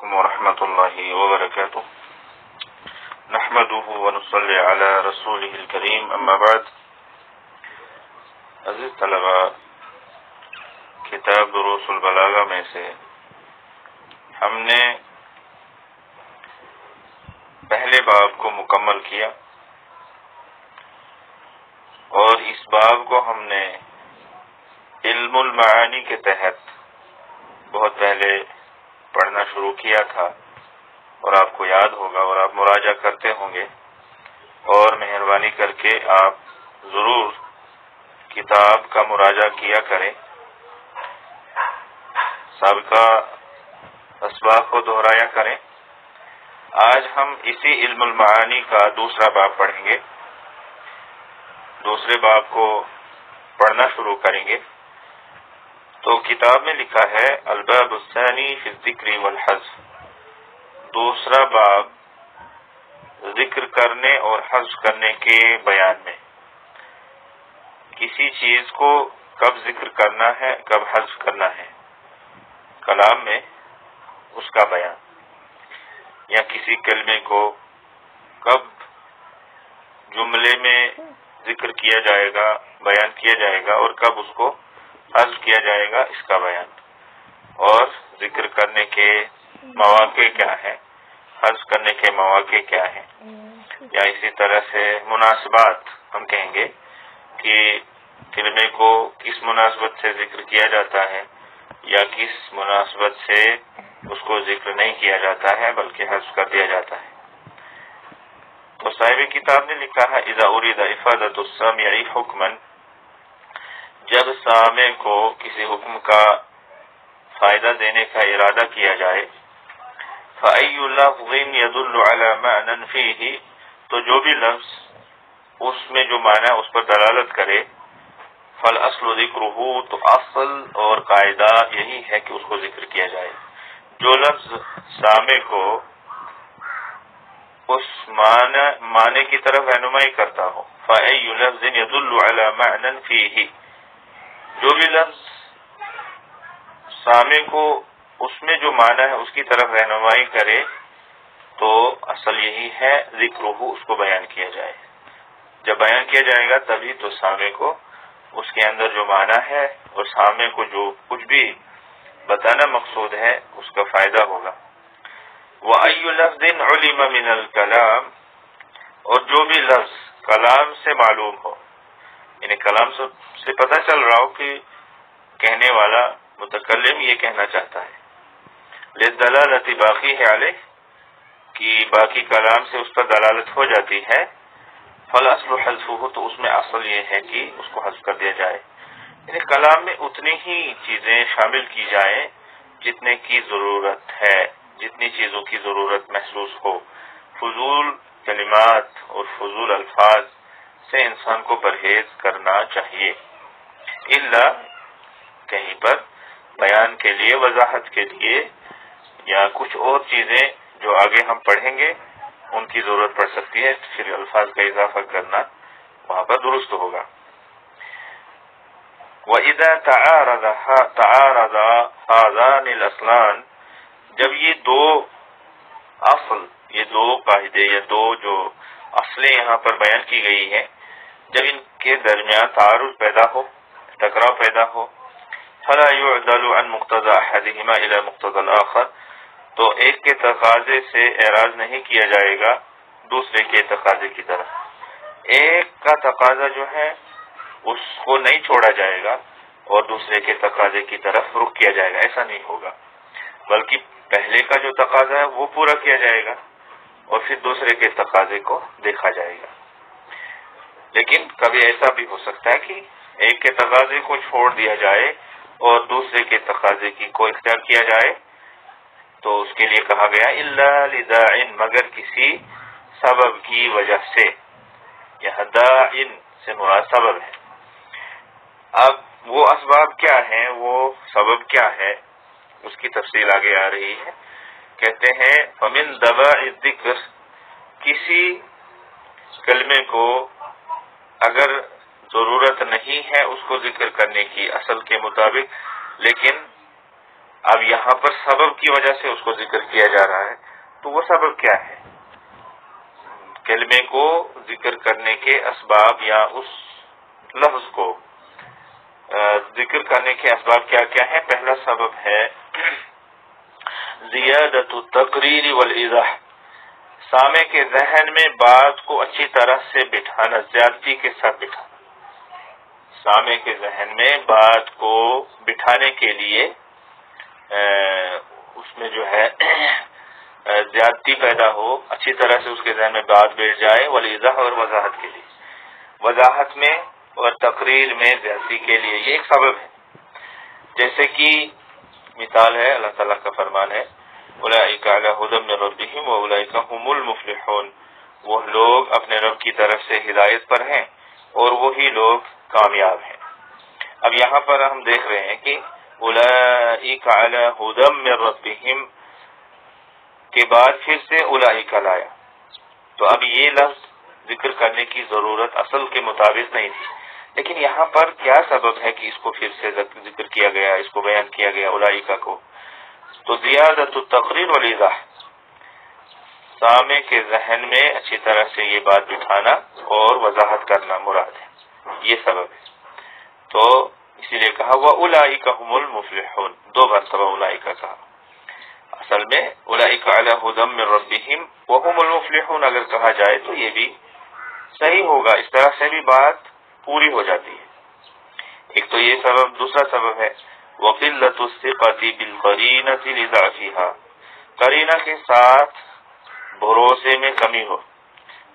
علیکم ورحمۃ اللہ وبرکاتہ نحمده ونصلی علی رسولہ الکریم اما بعد. عزیز طلبہ، کتاب دروس البلاغہ میں سے ہم نے پہلے باب کو مکمل کیا اور اس باب کو ہم نے علم المعانی کے تحت بہت پہلے پڑھنا شروع کیا تھا، اور آپ کو یاد ہوگا اور آپ مراجعہ کرتے ہوں گے، اور مہربانی کر کے آپ ضرور کتاب کا مراجعہ کیا کریں، سابقہ اسباق کو دہرایا کریں. آج ہم اسی علم المعانی کا دوسرا باب پڑھیں گے، دوسرے باب کو پڑھنا شروع کریں گے. تو کتاب میں لکھا ہے الباب الثانی فی الذکر والحذف، دوسرا باب ذکر کرنے اور حذف کرنے کے بیان میں. کسی چیز کو کب ذکر کرنا ہے، کب حذف کرنا ہے کلام میں، اس کا بیان، یا کسی کلمے کو کب جملے میں ذکر کیا جائے گا، بیان کیا جائے گا، اور کب اس کو حذف کیا جائے گا، اس کا بیان. اور ذکر کرنے کے مواقع کیا ہیں، حذف کرنے کے مواقع کیا ہیں، یا اسی طرح سے مناسبات، ہم کہیں گے کہ کلمے کو کس مناسبت سے ذکر کیا جاتا ہے یا کس مناسبت سے اس کو ذکر نہیں کیا جاتا ہے بلکہ حذف کر دیا جاتا ہے. تو صاحب کتاب نے لکھا ہے اذا اريد افادۃ السامع حکما، جب سامع کو کسی حکم کا فائدہ دینے کا ارادہ کیا جائے، فأي لفظ يدل على معنى فيه، تو جو بھی لفظ اس میں جو معنی اس پر دلالت کرے، فالاصل ذکرہ، تو اصل اور قاعدہ یہی ہے کہ اس کو ذکر کیا جائے. جو لفظ سامع کو اس معنی کی طرف رہنمائی کرتا ہو، فأي لفظ يدل على معنى فيه، جو بھی لفظ سامع کو اس میں جو معنی ہے اس کی طرف رہنمائی کرے، تو اصل یہی ہے ذکرہ، اس کو بیان کیا جائے. جب بیان کیا جائے گا تبھی تو سامع کو اس کے اندر جو معنی ہے اور سامع کو جو کچھ بھی بتانا مقصود ہے اس کا فائدہ ہوگا. وَأَيُّ لَفْظٍ عُلِمَ مِنَ الْكَلَامِ، اور جو بھی لفظ کلام سے معلوم ہو، یعنی کلام سے پتہ چل رہا ہو کہ کہنے والا متکلم یہ کہنا چاہتا ہے، لِلدَّلَالَةِ بَاقِيهِ عَلَيْهِ، کہ باقی کلام سے اس پر دلالت ہو جاتی ہے، فَالْأَصْلُ حَذْفُهُ، تو اس میں اصل یہ ہے کہ اس کو حذف کر دیا جائے. یعنی کلام میں اتنی ہی چیزیں شامل کی جائیں جتنے کی ضرورت ہے، جتنی چیزوں کی ضرورت محسوس ہو. فضول کلمات اور فضول الفاظ سے انسان کو پرہیز کرنا چاہیے، الا کہیں پر بیان کے لیے، وضاحت کے لیے، یا کچھ اور چیزیں جو آگے ہم پڑھیں گے ان کی ضرورت پڑ سکتی ہے، پھر الفاظ کا اضافہ کرنا وہاں پر درست ہوگا. وَإِذَا تَعَارَضَ هَذَانِ الْأَصْلَانِ، جب یہ دو اصل، یہ دو قاعدے یا دو جو اصلیں یہاں پر بیان کی گئی ہیں، جب ان کے درمیان تعارض پیدا ہو، ٹکراؤ پیدا ہو، فَلَا يُعْدَلُ عَنْ مُقْتَضَى أَحَدِهِمَا إِلَى مُقْتَضَى الْآخَرِ، تو ایک کے تقاضے سے اعراض نہیں کیا جائے گا دوسرے کے تقاضے کی طرف. ایک کا تقاضا جو ہے اس کو نہیں چھوڑا جائے گا اور دوسرے کے تقاضے کی طرف رخ کیا جائے گا، ایسا نہیں ہوگا، بلکہ پہلے کا جو تقاضا ہے وہ پورا کیا جائے گا اور پھر دوسرے کے تقاضے کو دیکھا جائے گا. لیکن کبھی ایسا بھی ہو سکتا ہے کہ ایک کے تقاضے کو چھوڑ دیا جائے اور دوسرے کے تقاضے کی کو اختیار کیا جائے، تو اس کے لیے کہا گیا الا لداع، مگر کسی سبب کی وجہ سے. یہ داع سے مراد سبب ہے. اب وہ اسباب کیا ہیں، وہ سبب کیا ہے، اس کی تفصیل آگے آ رہی ہے. کہتے ہیں فمن دواع الذکر، کسی کلمے کو اگر ضرورت نہیں ہے اس کو ذکر کرنے کی اصل کے مطابق، لیکن اب یہاں پر سبب کی وجہ سے اس کو ذکر کیا جا رہا ہے، تو وہ سبب کیا ہے؟ کلمے کو ذکر کرنے کے اسباب یا اس لفظ کو ذکر کرنے کے اسباب کیا کیا ہیں؟ پہلا سبب ہے زیادت التقریر والایضاح، سامع کے ذہن میں بات کو اچھی طرح سے بٹھانا، زیادتی کے ساتھ بٹھانا، سامع کے ذہن میں بات کو بٹھانے کے لیے اس میں جو ہے زیادتی پیدا ہو، اچھی طرح سے اس کے ذہن میں بات بیٹھ جائے، والایضاح اور وضاحت کے لیے، وضاحت میں اور تقریر میں زیادتی کے لیے، یہ ایک سبب ہے۔ جیسے کہ مثال ہے اللہ تعالیٰ کا فرمان ہے اولئک علی ھدی من ربہم واولئک ھم المفلحون، وہ لوگ اپنے رب کی طرف سے ہدایت پر ہیں اور وہی لوگ کامیاب ہیں۔ اب یہاں پر ہم دیکھ رہے ہیں کہ اولئک علی ھدی من ربہم کے بعد پھر سے اولئک لایا، تو اب یہ لفظ ذکر کرنے کی ضرورت اصل کے مطابق نہیں تھی، لیکن یہاں پر کیا سبب ہے کہ اس کو پھر سے ذکر کیا گیا، اس کو بیان کیا گیا اولئک کو؟ تو زیادت التقریر والایضاح، سامع کے ذہن میں اچھی طرح سے یہ بات بٹھانا اور وضاحت کرنا مراد ہے، یہ سبب ہے۔ تو اسی لیے کہا وَأُولَئِكَ هُمُ الْمُفْلِحُونَ، دو مرتبہ اولئک کہا، اصل میں اولئک علی ھدی من ربہم وَهُمُ الْمُفْلِحُونَ اگر کہا جائے تو یہ بھی صحیح ہوگا، اس طرح سے بھی بات پوری ہو جاتی ہے۔ ایک تو یہ سبب، دوسرا سبب ہے وَقِلَّةُ الثِّقَةِ بِالْقَرِينَةِ لِضَعْفِهَا، قرینہ کے ساتھ بھروسے میں کمی ہو،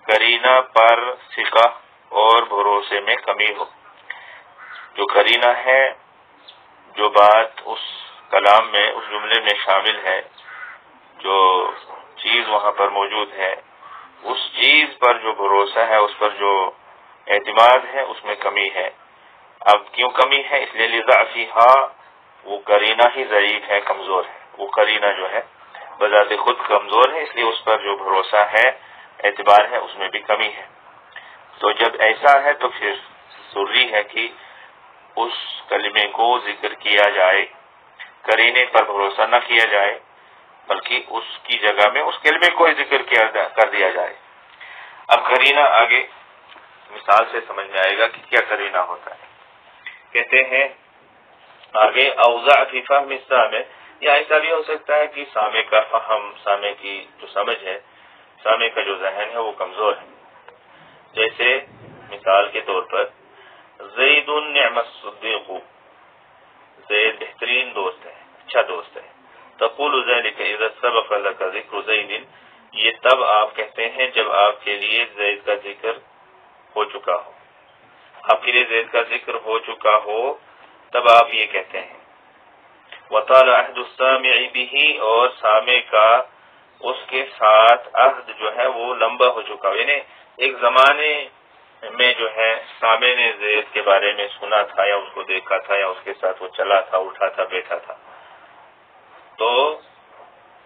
قرینہ پر ثقہ اور بھروسے میں کمی ہو، جو قرینہ ہے، جو بات اس کلام میں، اس جملے میں شامل ہے، جو چیز وہاں پر موجود ہے، اس چیز پر جو بھروسہ ہے، اس پر جو اعتماد ہے، اس میں کمی ہے۔ اب کیوں کمی ہے؟ اس لیے لضعفہا، وہ قرینہ ہی ضعیف ہے، کمزور ہے، وہ قرینہ جو ہے بذات خود کمزور ہے، اس لیے اس پر جو بھروسہ ہے، اعتبار ہے، اس میں بھی کمی ہے۔ تو جب ایسا ہے تو پھر ضروری ہے کہ اس کلمے کو ذکر کیا جائے، قرینے پر بھروسہ نہ کیا جائے، بلکہ اس کی جگہ میں اس کلمے کو ہی ذکر کر دیا جائے۔ اب قرینہ آگے مثال سے سمجھ میں آئے گا کہ کیا قرینہ ہوتا ہے۔ کہتے ہیں آگے اوضع فی فہم السامع، یا ایسا بھی ہو سکتا ہے کہ سامع کا فہم، سامع کی جو سمجھ ہے، سامع کا جو ذہن ہے وہ کمزور ہے۔ جیسے مثال کے طور پر زید نعم الصدیق، زید بہترین دوست ہے، اچھا دوست ہے۔ تقول ذلك اذا سبق لك ذکر زید، یہ تب آپ کہتے ہیں جب آپ کے لیے زید کا ذکر ہو چکا ہو، آپ کے لیے زید کا ذکر ہو چکا ہو تب آپ یہ کہتے ہیں۔ وطال عہد السامع به، اور سامع کا اس کے ساتھ عہد جو ہے وہ لمبا ہو چکا ہو، یعنی ایک زمانے میں جو ہے سامع نے زید کے بارے میں سنا تھا، یا اس کو دیکھا تھا، یا اس کے ساتھ وہ چلا تھا، اٹھا تھا، بیٹھا تھا، تو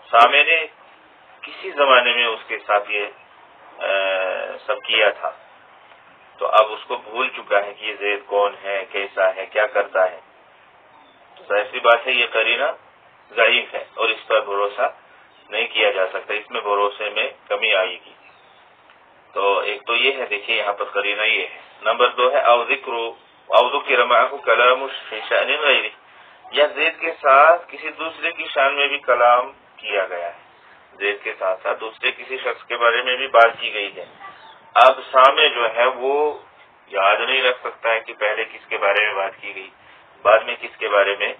سامع نے کسی زمانے میں اس کے ساتھ یہ سب کیا تھا، تو اب اس کو بھول چکا ہے کہ یہ زید کون ہے، کیسا ہے، کیا کرتا ہے، تو ظاہر سی بات ہے یہ قرینہ ضعیف ہے اور اس پر بھروسہ نہیں کیا جا سکتا، اس میں بھروسے میں کمی آئے گی۔ تو ایک تو یہ ہے، دیکھیے یہاں پر قرینہ یہ ہے۔ نمبر 2 ہے او ذکر معہ کلام فی شأن غیرہ، یا زید کے ساتھ کسی دوسرے کی شان میں بھی کلام کیا گیا ہے، زید کے ساتھ ساتھ دوسرے کسی شخص کے بارے میں بھی بات کی گئی ہے۔ اب سامع جو ہے وہ یاد نہیں رکھ سکتا ہے کہ پہلے کس کے بارے میں بات کی گئی، بعد میں کس کے بارے میں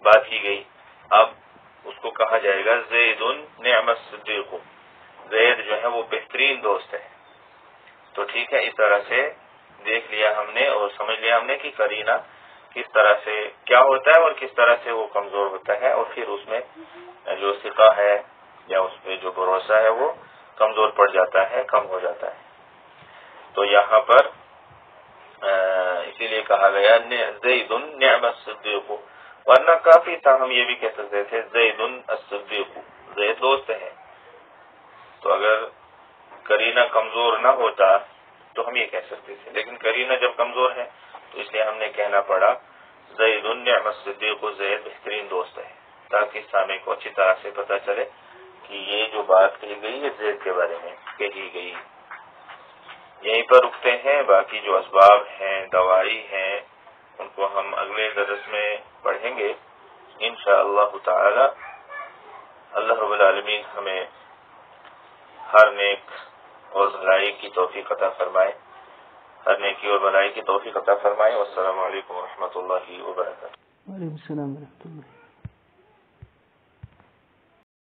بات کی گئی۔ اب اس کو کہا جائے گا زید نعم الصدیق، زید جو ہے وہ بہترین دوست ہے۔ تو ٹھیک ہے، اس طرح سے دیکھ لیا ہم نے اور سمجھ لیا ہم نے کہ قرینہ کس طرح سے کیا ہوتا ہے اور کس طرح سے وہ کمزور ہوتا ہے، اور پھر اس میں جو ثقہ ہے یا اس پہ جو بھروسہ ہے وہ کمزور پڑ جاتا ہے، کم ہو جاتا ہے۔ تو یہاں پر اسی لیے کہا گیا زید نعم الصدیق، ورنہ کافی تھا ہم یہ بھی کہہ سکتے تھے زید الصدیق، زید دوست ہے۔ تو اگر قرینہ کمزور نہ ہوتا تو ہم یہ کہہ سکتے تھے، لیکن قرینہ جب کمزور ہے تو اس لیے ہم نے کہنا پڑا زید نعم الصدیق، زید بہترین دوست ہے۔ تاکہ سامع کو اچھی طرح سے پتہ چلے کہ یہ جو بات کہی گئی ہے زید کے بارے میں کہی گئی. یہیں پر رکتے ہیں. باقی جو اسباب ہیں، دوائی ہیں، ان کو ہم اگلے درس میں پڑھیں گے انشاءاللہ تعالی. اللہ رب العالمین ہمیں ہر نیک اور بھلائی کی توفیق عطا فرمائے، ہر نیکی اور بھلائی کی توفیق عطا فرمائے. والسلام علیکم ورحمۃ اللہ وبرکاتہ. وعلیکم السلام ورحمۃ اللہ.